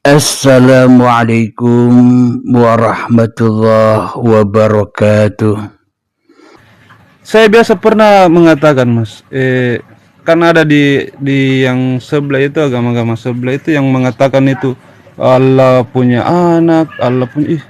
Assalamualaikum warahmatullahi wabarakatuh. Saya biasa pernah mengatakan, Mas, kan ada di yang sebelah itu, agama-agama sebelah itu yang mengatakan itu Allah punya anak, Allah punya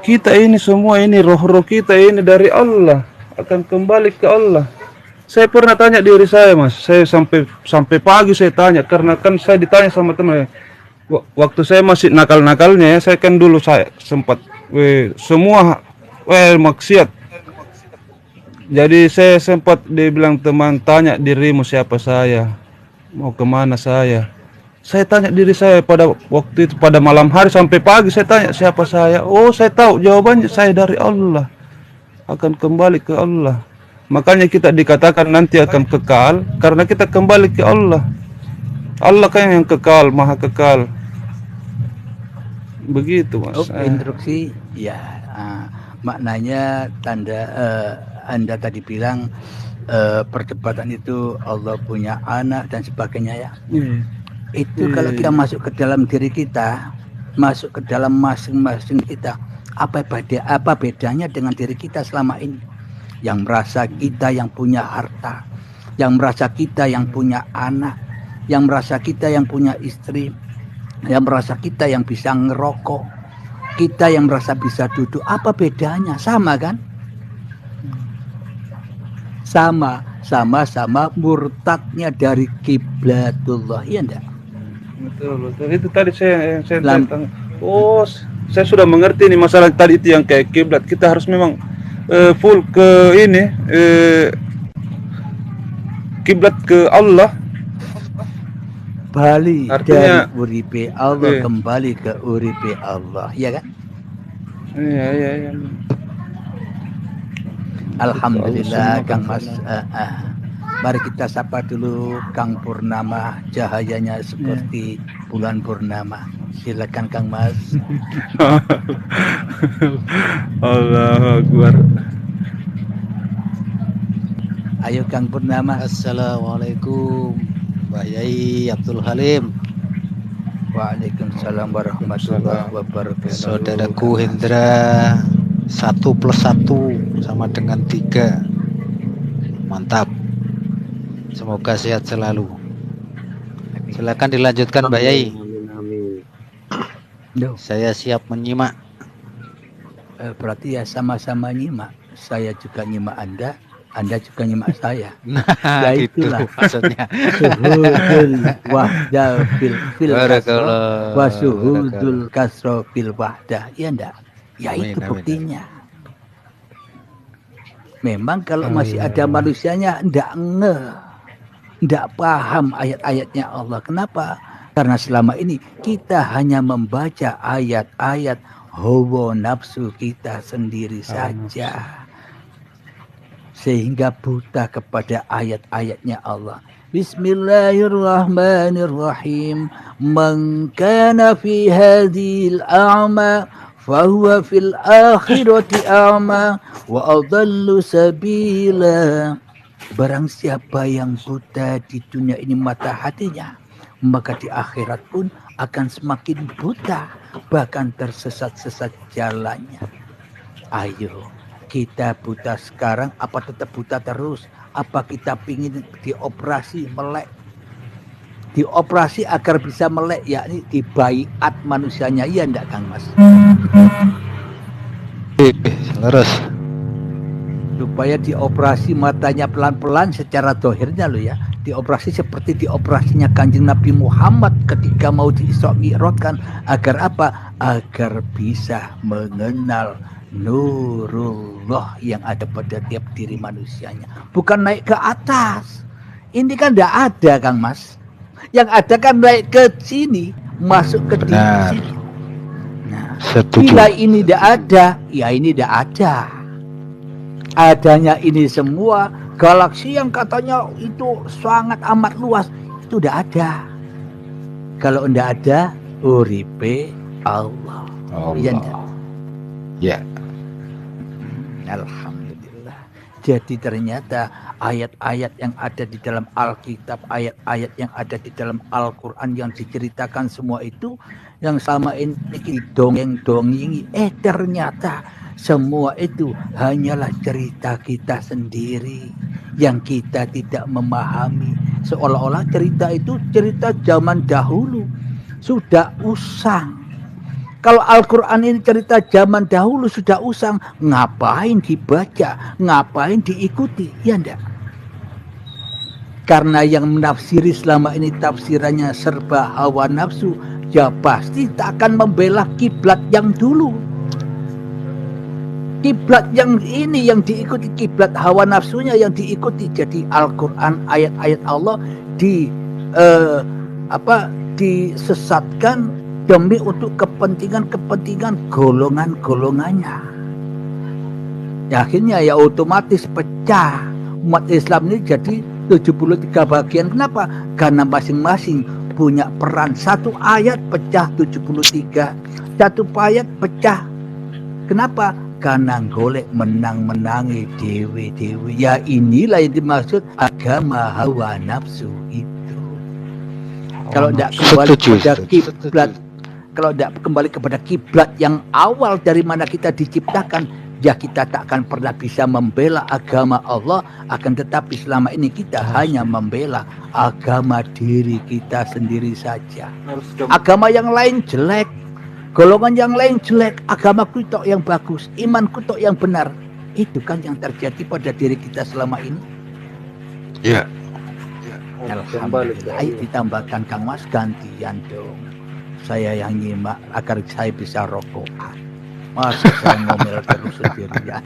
kita ini semua ini roh-roh kita ini dari Allah, akan kembali ke Allah. Saya pernah tanya diri saya, Mas. Saya sampai sampai pagi saya tanya karena kan saya ditanya sama teman. Waktu saya masih nakal-nakalnya ya, saya kan dulu saya sempat semua maksiat. Jadi saya sempat dibilang teman, tanya dirimu siapa saya, mau kemana saya. Saya tanya diri saya pada waktu itu, pada malam hari sampai pagi saya tanya siapa saya. Oh, saya tahu jawabannya, saya dari Allah, akan kembali ke Allah. Makanya kita dikatakan nanti akan kekal karena kita kembali ke Allah. Allah kan yang kekal, maha kekal. Begitu, Mas. Instruksi ya, maknanya tanda Anda tadi bilang perdebatan itu Allah punya anak dan sebagainya ya. Itu kalau kita masuk ke dalam diri kita, masuk ke dalam masing-masing kita, apa bedanya dengan diri kita selama ini? Yang merasa kita yang punya harta, yang merasa kita yang punya anak, yang merasa kita yang punya istri, yang merasa kita yang bisa ngerokok, kita yang merasa bisa duduk. Apa bedanya? Sama kan? Sama murtadnya dari kiblatullah, iya enggak? Betul. Itu tadi saya tentang. Oh, saya sudah mengerti nih masalah tadi itu yang kayak kiblat. Kita harus memang full ke ini kiblat ke Allah. Bali artinya dari uripe Allah kembali ke uripe Allah, ya kan? Iya. Alhamdulillah, Kang Mas. Mari kita sapa dulu Kang Purnama, cahayanya seperti bulan purnama. Silakan Kang Mas. Allahu Akbar. Ayo Kang Purnama. Assalamualaikum Mbah Yai Abdul Halim. Waalaikumsalam warahmatullahi wabarakatuh. Saudaraku Hendra, 1 + 1 sama dengan 3. Mantap. Semoga sehat selalu. Silakan dilanjutkan Mbak Yai. Saya siap menyimak. Berarti ya sama-sama nyimak. Saya juga nyimak Anda juga nyimak saya. Nah, itulah gitu, maksudnya. Suhudul wahdah fil kasro wa suhudul kasro fil wahdah. Iya enggak? Ya amin, itu buktinya. Memang kalau masih ada manusianya enggak paham ayat-ayatnya Allah. Kenapa? Karena selama ini kita hanya membaca ayat-ayat hawa nafsu kita sendiri saja. Sehingga buta kepada ayat-ayatnya Allah. Bismillahirrahmanirrahim. Man kana fi hadhil a'ma fahuwa fil akhirati a'ma wa adallu sabila. Barang siapa yang buta di dunia ini mata hatinya, maka di akhirat pun akan semakin buta, bahkan tersesat-sesat jalannya. Ayo, kita buta sekarang, apa tetap buta terus? Apa kita pingin dioperasi melek? Dioperasi agar bisa melek, yakni dibaiat manusianya, iya enggak Kang Mas? Terus supaya dioperasi matanya pelan-pelan secara dohirnya loh ya, dioperasi seperti dioperasinya Kanjeng Nabi Muhammad ketika mau di-Isra Mi'rajkan. Agar apa? Agar bisa mengenal nurullah yang ada pada tiap diri manusianya, bukan naik ke atas. Ini kan tidak ada Kang Mas, yang ada kan naik ke sini, masuk ke sini. Nah, bila ini tidak ada, ya ini tidak ada. Adanya ini semua galaksi yang katanya itu sangat amat luas, itu tidak ada. Kalau tidak ada, uripe Allah. Ya enggak? Ya. Alhamdulillah. Jadi ternyata ayat-ayat yang ada di dalam Alkitab, ayat-ayat yang ada di dalam Al-Quran yang diceritakan semua itu yang selama ini didongeng-dongengi, ternyata semua itu hanyalah cerita kita sendiri yang kita tidak memahami. Seolah-olah cerita itu cerita zaman dahulu, sudah usang. Kalau Al-Quran ini cerita zaman dahulu sudah usang, ngapain dibaca, ngapain diikuti, ya enggak? Karena yang menafsiri selama ini tafsirannya serba hawa nafsu, ya pasti tak akan membela kiblat yang dulu. Kiblat yang ini yang diikuti, kiblat hawa nafsunya yang diikuti. Jadi Al-Quran, ayat-ayat Allah disesatkan demi untuk kepentingan golongan-golongannya. Ya, akhirnya ya otomatis pecah. Umat Islam ini jadi 73 bagian. Kenapa? Karena masing-masing punya peran. Satu ayat pecah 73, satu ayat pecah. Kenapa? Karena golek menang-menangi dewe-dewe. Ya inilah yang dimaksud agama hawa nafsu itu. Kalau tidak kembali kepada kiblat, kalau tidak kembali kepada kiblat yang awal dari mana kita diciptakan, ya kita tak akan pernah bisa membela agama Allah. Akan tetapi selama ini kita hanya membela agama diri kita sendiri saja. Agama yang lain jelek, golongan yang lain jelek, agama kutok yang bagus, iman kutok yang benar. Itu kan yang terjadi pada diri kita selama ini. Ya. Alhamdulillah. Ayo ditambahkan Kang Mas, gantian dong. Saya yang nyimak agar saya bisa rokokan. Masa saya ngomel terus sendirian.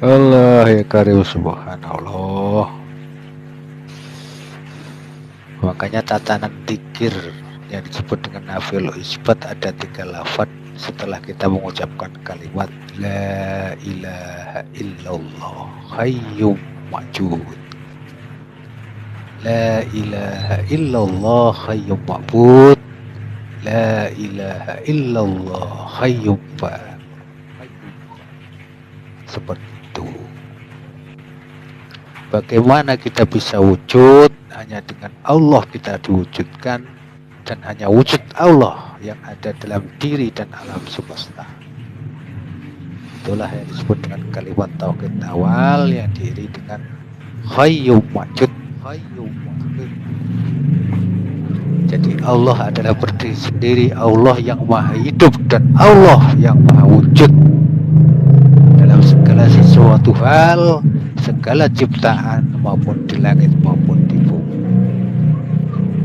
Allah ya karim, subhanallah. Makanya tatanan dzikir yang disebut dengan nafil isbat ada 3 lafaz setelah kita mengucapkan kalimat la ilaha illallah hayyum wujud. La ilaha illallah hayyum ma'bud. La ilaha illallah hayyum fa. Seperti itu. Bagaimana kita bisa wujud? Hanya dengan Allah kita diwujudkan, dan hanya wujud Allah yang ada dalam diri dan alam semesta. Itulah yang disebut dengan kalimat tauhid awal yang diiringi dengan hayyum wujud. Jadi Allah adalah berdiri sendiri, Allah yang maha hidup dan Allah yang maha wujud dalam segala sesuatu hal, segala ciptaan maupun di langit maupun di bumi.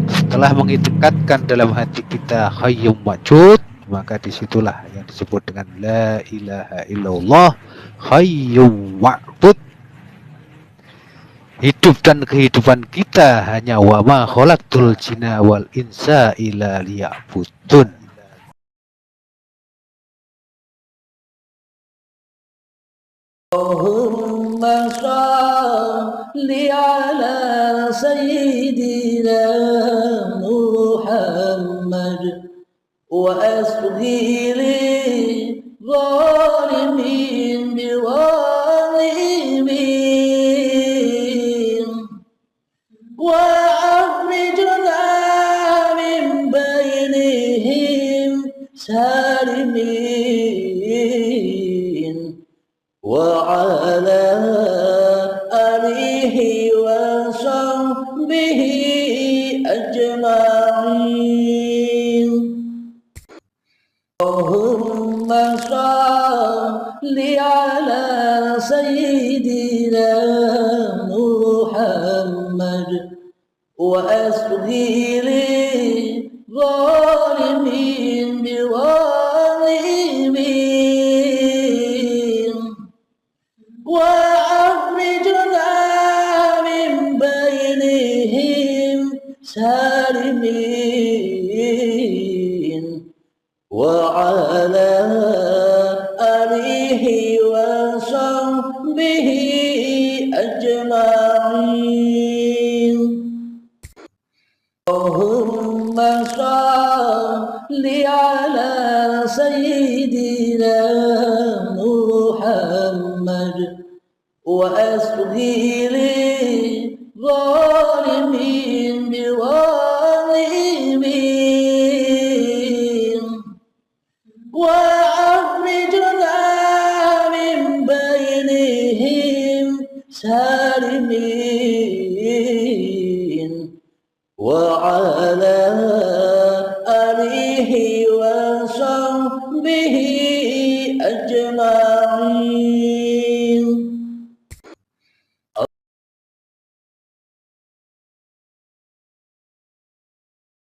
Setelah mengikatkan dalam hati kita hayyum wujud, maka disitulah yang disebut dengan la ilaha illallah hayyum wujud. Hidup dan kehidupan kita hanya wa ma khalaqtul jinna wal insa illa liya'budun. Allahumma shalli ala sayyidina Muhammad wa asghiri zalimin biwalimin وأخرجنا من بينهم سالمين وعلى آله وصحبه أجمعين اللهم صل على سيدنا محمد وأصغر الظالمين بظالمين وأخرجنا من بينهم سالمين وعلى آله وصحبه أجمعين اللهم صل على سيدنا محمد وأصغر وخذيل ظالمين بظالمين وأخرجنا من بينهم سالمين وعلى آله وصحبه أجمعين.